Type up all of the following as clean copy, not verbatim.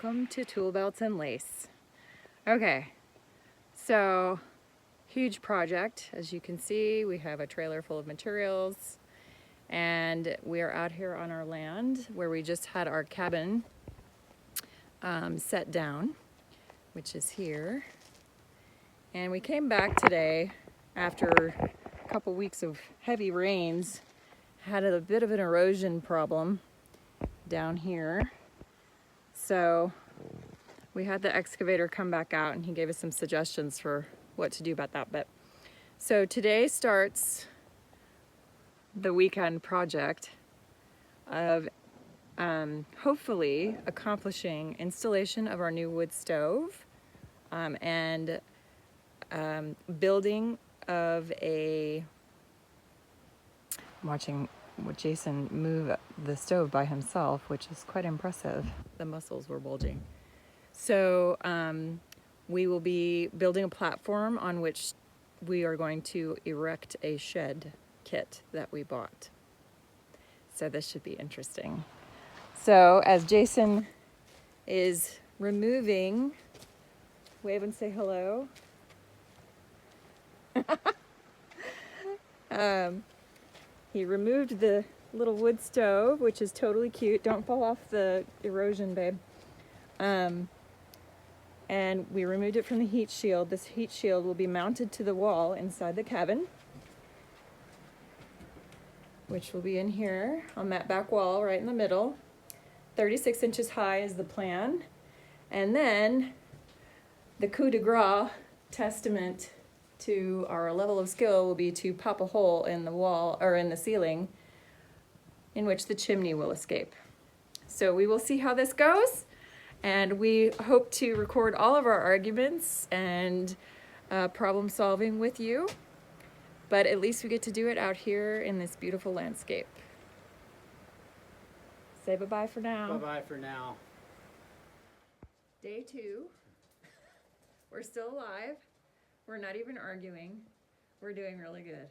Welcome to ToolBelts and Lace. Okay, so huge project. As you can see, we have a trailer full of materials and we are out here on our land where we just had our cabin set down, which is here. And we came back today after a couple weeks of heavy rains, had a bit of an erosion problem down here. So we had the excavator come back out and he gave us some suggestions for what to do about that. But so today starts the weekend project of hopefully accomplishing installation of our new wood stove and building of a, I'm watching Jason move the stove by himself, which is quite impressive. The muscles were bulging. So we will be building a platform on which we are going to erect a shed kit that we bought. So this should be interesting. So as Jason is removing, wave and say hello. He removed the little wood stove, which is totally cute. Don't fall off the erosion, babe. And we removed it from the heat shield. This heat shield will be mounted to the wall inside the cabin, which will be in here on that back wall right in the middle. 36 inches high is the plan. And then the coup de grace testament to our level of skill will be to pop a hole in the wall or in the ceiling in which the chimney will escape. So we will see how this goes, and we hope to record all of our arguments and problem solving with you, but at least we get to do it out here in this beautiful landscape. Say bye-bye for now. Bye-bye for now. Day 2. We're still alive. We're not even arguing. We're doing really good.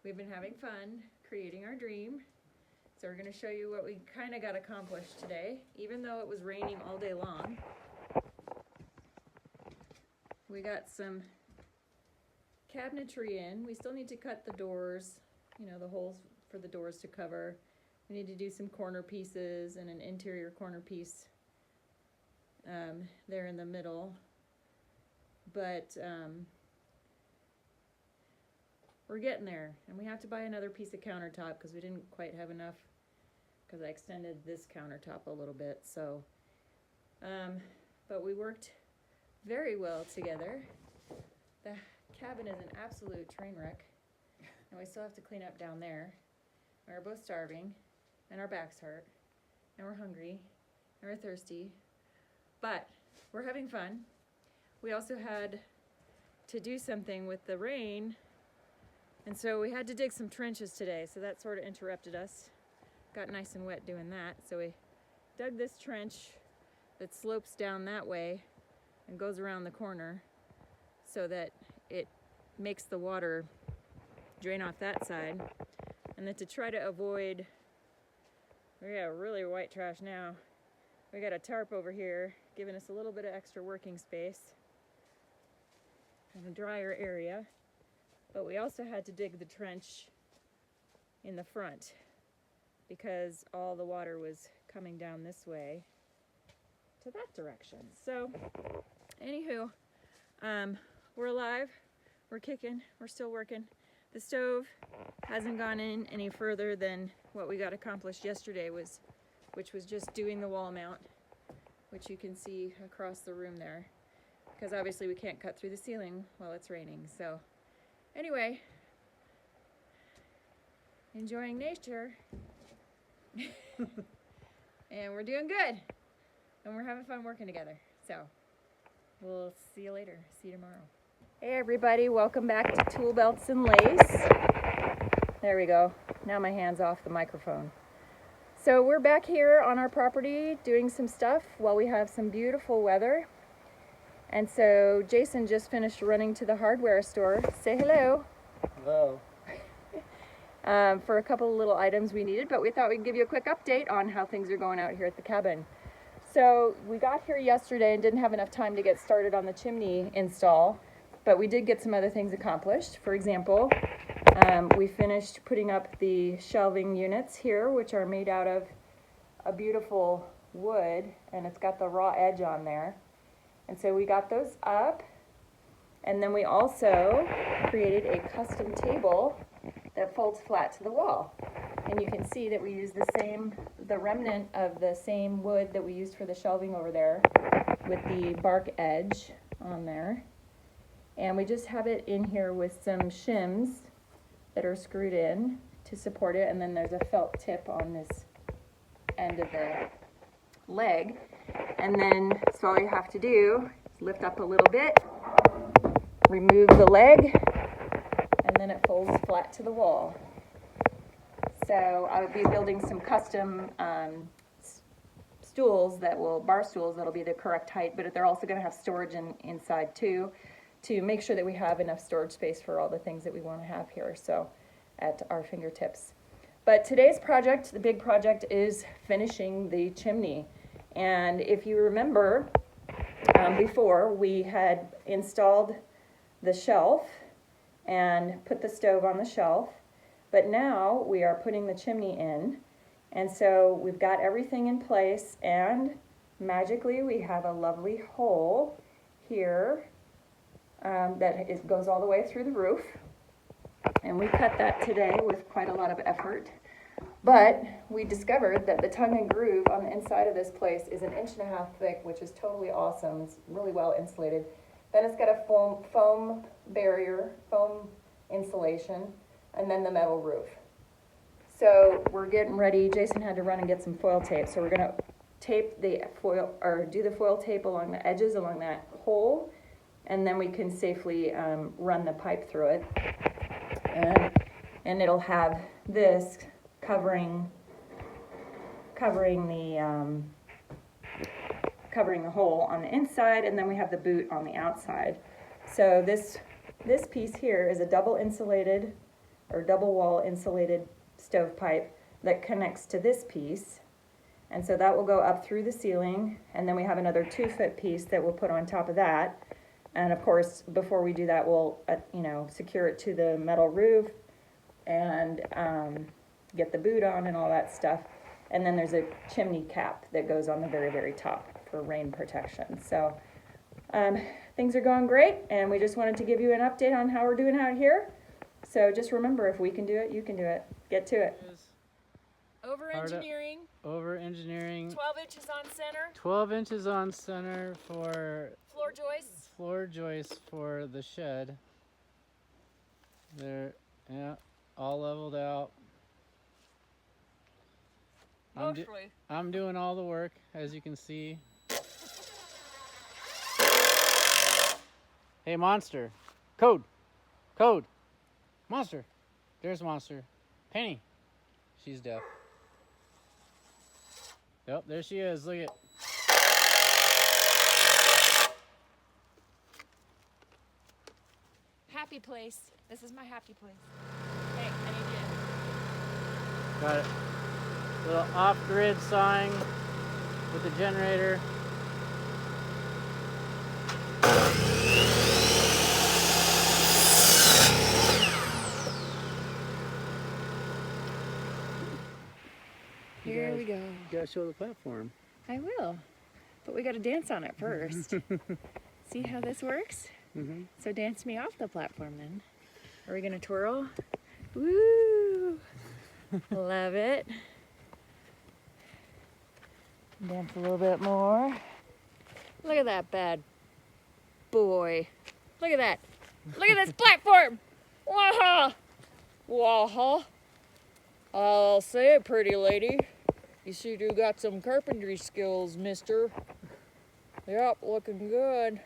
We've been having fun creating our dream. So we're going to show you what we kind of got accomplished today, even though it was raining all day long. We got some cabinetry in. We still need to cut the doors, you know, the holes for the doors to cover. We need to do some corner pieces and an interior corner piece there in the middle. But we're getting there, and we have to buy another piece of countertop because we didn't quite have enough, because I extended this countertop a little bit. So but we worked very well together. The cabin is an absolute train wreck, and we still have to clean up down there. We're both starving, and our backs hurt, and we're hungry, and we're thirsty, but we're having fun. We also had to do something with the rain, and so we had to dig some trenches today, so that sort of interrupted us. Got nice and wet doing that, so we dug this trench that slopes down that way and goes around the corner so that it makes the water drain off that side. And then to try to avoid, we got really white trash now. We got a tarp over here giving us a little bit of extra working space in a drier area, but we also had to dig the trench in the front because all the water was coming down this way to that direction. So anywho, we're alive, we're kicking, we're still working. The stove hasn't gone in any further than what we got accomplished yesterday, which was just doing the wall mount, which you can see across the room there, because obviously we can't cut through the ceiling while it's raining. So anyway, enjoying nature. And we're doing good, and we're having fun working together. So we'll see you later. See you tomorrow. Hey everybody, welcome back to ToolBelts and Lace. There we go. Now my hand's off the microphone. So we're back here on our property doing some stuff while we have some beautiful weather. And so Jason just finished running to the hardware store. Say hello. Hello. For a couple of little items we needed, but we thought we'd give you a quick update on how things are going out here at the cabin. So we got here yesterday and didn't have enough time to get started on the chimney install, but we did get some other things accomplished. For example, we finished putting up the shelving units here, which are made out of a beautiful wood, and it's got the raw edge on there. And so we got those up, and then we also created a custom table that folds flat to the wall. And you can see that we use the remnant of the same wood that we used for the shelving over there with the bark edge on there. And we just have it in here with some shims that are screwed in to support it, and then there's a felt tip on this end of the leg. And then, so all you have to do is lift up a little bit, remove the leg, and then it folds flat to the wall. So I will be building some custom bar stools that'll be the correct height, but they're also going to have storage inside too, to make sure that we have enough storage space for all the things that we want to have here, so at our fingertips. But today's project, the big project, is finishing the chimney. And if you remember, before we had installed the shelf and put the stove on the shelf, but now we are putting the chimney in. And so we've got everything in place, and magically we have a lovely hole here that goes all the way through the roof. And we cut that today with quite a lot of effort. But we discovered that the tongue and groove on the inside of this place is 1.5 inches thick, which is totally awesome. It's really well insulated. Then it's got a foam barrier, foam insulation, and then the metal roof. So we're getting ready. Jason had to run and get some foil tape. So we're going to tape the foil, or do the foil tape along the edges, along that hole, and then we can safely run the pipe through it. And it'll have this covering the hole on the inside, and then we have the boot on the outside. So this piece here is a double wall insulated stovepipe that connects to this piece, and so that will go up through the ceiling, and then we have another 2-foot piece that we'll put on top of that. And of course, before we do that, we'll secure it to the metal roof and get the boot on and all that stuff. And then there's a chimney cap that goes on the very, very top for rain protection. So things are going great, and we just wanted to give you an update on how we're doing out here. So just remember, if we can do it, you can do it. Get to it. Over-engineering. 12 inches on center. 12 inches on center for Floor joists for the shed. They're, yeah, all leveled out. I'm doing all the work, as you can see. Hey, Monster. Code. Monster. There's Monster. Penny. She's deaf. Yep, there she is. Look at. Happy place. This is my happy place. Hey, I need you. Got it. Little off-grid sign with the generator. Here we go. You gotta show the platform. I will, but we gotta dance on it first. See how this works? Mm-hmm. So dance me off the platform then. Are we gonna twirl? Woo! Love it. Dance a little bit more. Look at that bad boy. Look at that. Look at this platform. Waha! Waha! I'll say it, pretty lady. You see you got some carpentry skills, mister. Yep, looking good.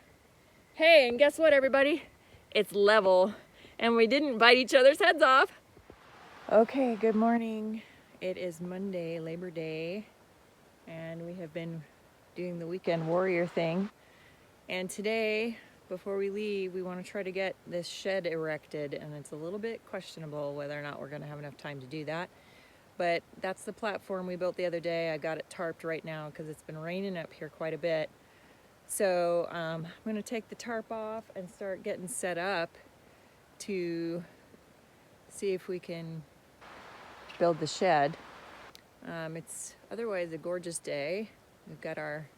Hey, and guess what, everybody? It's level, and we didn't bite each other's heads off. Okay, good morning. It is Monday, Labor Day, and we have been doing the weekend warrior thing. And today, before we leave, we want to try to get this shed erected, and it's a little bit questionable whether or not we're going to have enough time to do that. But that's the platform we built the other day. I got it tarped right now because it's been raining up here quite a bit. So I'm going to take the tarp off and start getting set up to see if we can build the shed. It's otherwise a gorgeous day. We've got our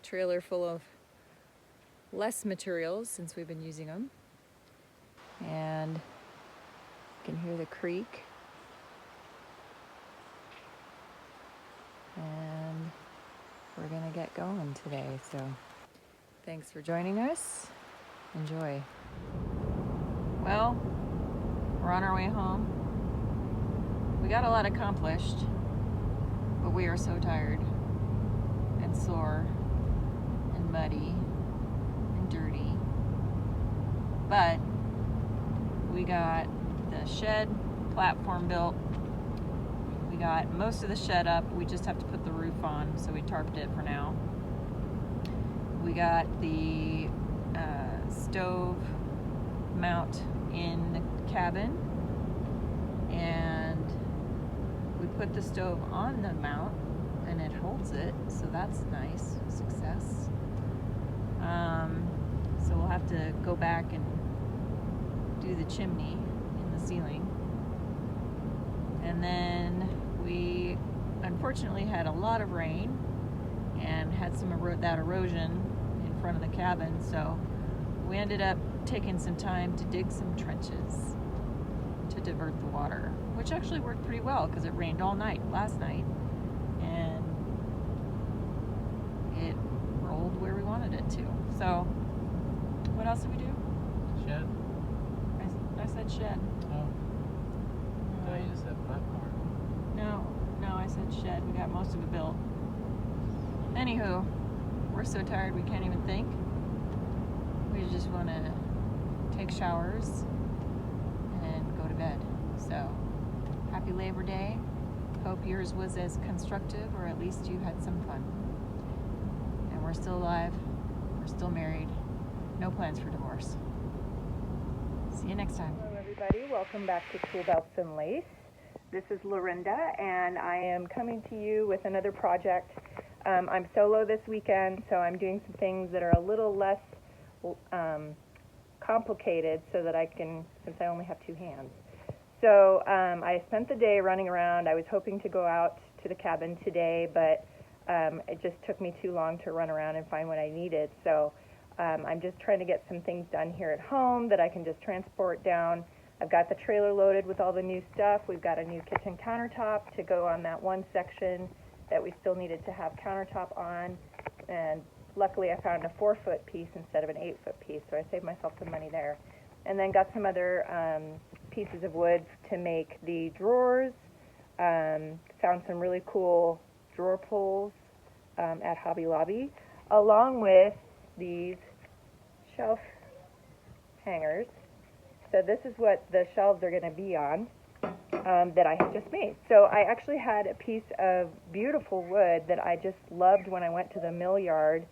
trailer full of less materials since we've been using them. And you can hear the creek. And we're gonna get going today, so thanks for joining us. Enjoy. Well, we're on our way home. We got a lot accomplished, but we are so tired and sore and muddy and dirty. But we got the shed platform built. We got most of the shed up. We just have to put the roof on, so we tarped it for now. We got the stove mount in the cabin, and we put the stove on the mount and it holds it, so that's nice. Success. So we'll have to go back and do the chimney in the ceiling. And then we unfortunately had a lot of rain and had some that erosion in front of the cabin, so we ended up taking some time to dig some trenches to divert the water, which actually worked pretty well because it rained all night last night and it rolled where we wanted it to. So what else did we do? Shed? I said shed. Oh. I thought you just said platform. No, I said shed. We got most of it built. Anywho, we're so tired we can't even think. We just want to take showers and go to bed. So, happy Labor Day. Hope yours was as constructive, or at least you had some fun. And we're still alive. We're still married. No plans for divorce. See you next time. Hello everybody, welcome back to ToolBelts and Lace. This is Laurinda, and I am coming to you with another project. I'm solo this weekend, so I'm doing some things that are a little less complicated so that I can, since I only have two hands. So I spent the day running around. I was hoping to go out to the cabin today, but it just took me too long to run around and find what I needed. So I'm just trying to get some things done here at home that I can just transport down. I've got the trailer loaded with all the new stuff. We've got a new kitchen countertop to go on that one section that we still needed to have countertop on. And luckily I found a 4-foot piece instead of an 8-foot piece, so I saved myself some money there. And then got some other pieces of wood to make the drawers. Found some really cool drawer pulls at Hobby Lobby, along with these shelf hangers. So this is what the shelves are going to be on that I have just made. So I actually had a piece of beautiful wood that I just loved when I went to the mill yard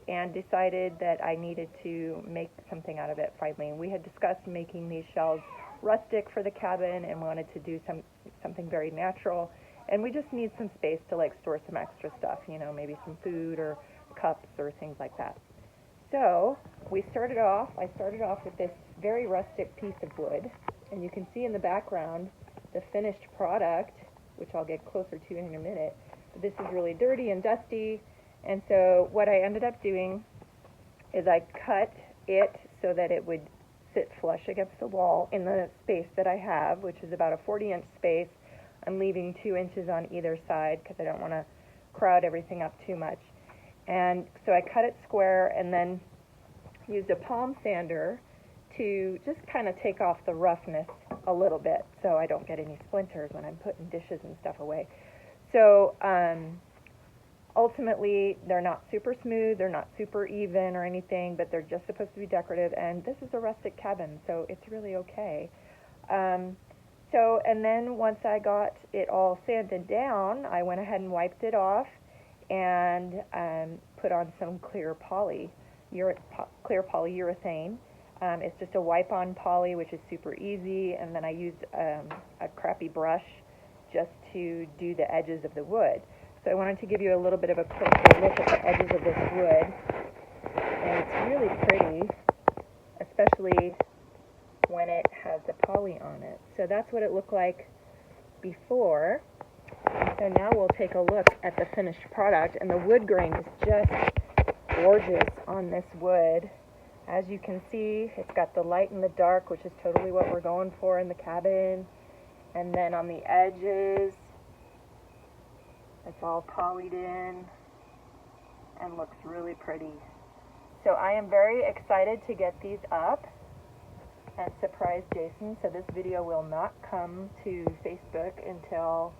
and decided that I needed to make something out of it finally. And we had discussed making these shelves rustic for the cabin and wanted to do something very natural. And we just need some space to like store some extra stuff, you know, maybe some food or cups or things like that. So I started off with this very rustic piece of wood, and you can see in the background the finished product, which I'll get closer to in a minute. But this is really dirty and dusty, and so what I ended up doing is I cut it so that it would sit flush against the wall in the space that I have, which is about a 40-inch space. I'm leaving 2 inches on either side because I don't want to crowd everything up too much. And so I cut it square and then used a palm sander to just kind of take off the roughness a little bit so I don't get any splinters when I'm putting dishes and stuff away. So ultimately, they're not super smooth, they're not super even or anything, but they're just supposed to be decorative, and this is a rustic cabin, so it's really okay. And then once I got it all sanded down, I went ahead and wiped it off and put on some clear polyurethane. It's just a wipe-on poly, which is super easy, and then I used a crappy brush just to do the edges of the wood. So I wanted to give you a little bit of a closer look at the edges of this wood. And it's really pretty, especially when it has the poly on it. So that's what it looked like before. So now we'll take a look at the finished product, and the wood grain is just gorgeous on this wood. As you can see, it's got the light and the dark, which is totally what we're going for in the cabin. And then on the edges, it's all polyed in and looks really pretty. So I am very excited to get these up and surprise Jason. So this video will not come to Facebook until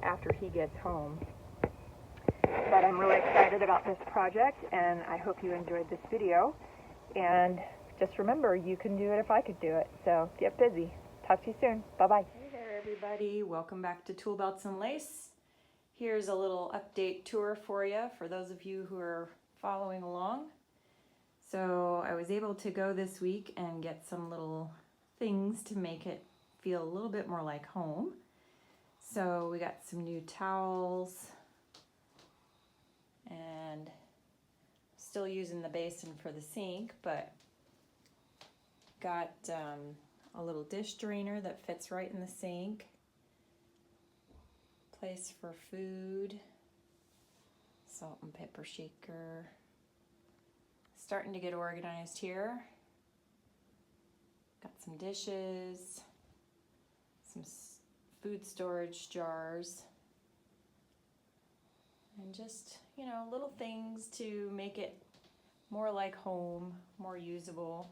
after he gets home. But I'm really excited about this project, and I hope you enjoyed this video. And just remember, you can do it if I could do it. So get busy. Talk to you soon. Bye-bye. Hey there, everybody. Welcome back to ToolBelts and Lace. Here's a little update tour for you, for those of you who are following along. So I was able to go this week and get some little things to make it feel a little bit more like home. So we got some new towels, and still using the basin for the sink, but got a little dish drainer that fits right in the sink, place for food, salt and pepper shaker. Starting to get organized here. Got some dishes, some food storage jars, and just, you know, little things to make it more like home, more usable.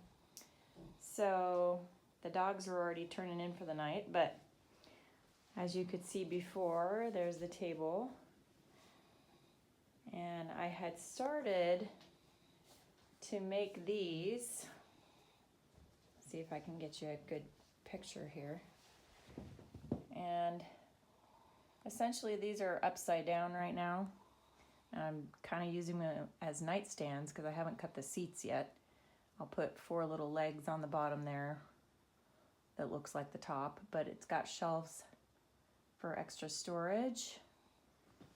So the dogs are already turning in for the night, but as you could see before, there's the table. And I had started to make these. See if I can get you a good picture here. And essentially these are upside down right now. I'm kind of using them as nightstands because I haven't cut the seats yet. I'll put 4 little legs on the bottom there that looks like the top, but it's got shelves for extra storage.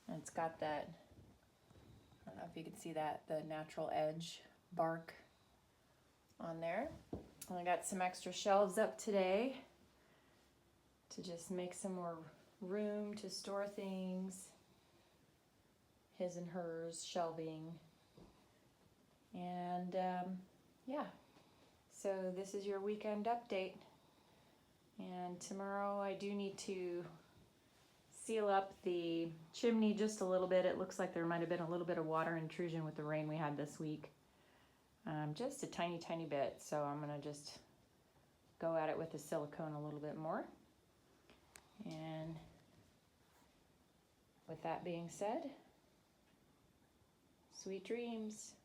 And it's got that, I don't know if you can see that, the natural edge bark on there. And I got some extra shelves up today to just make some more room to store things, his and hers shelving. And yeah, so this is your weekend update. And tomorrow I do need to seal up the chimney just a little bit. It looks like there might have been a little bit of water intrusion with the rain we had this week. Just a tiny bit, so I'm gonna just go at it with the silicone a little bit more. And with that being said, sweet dreams.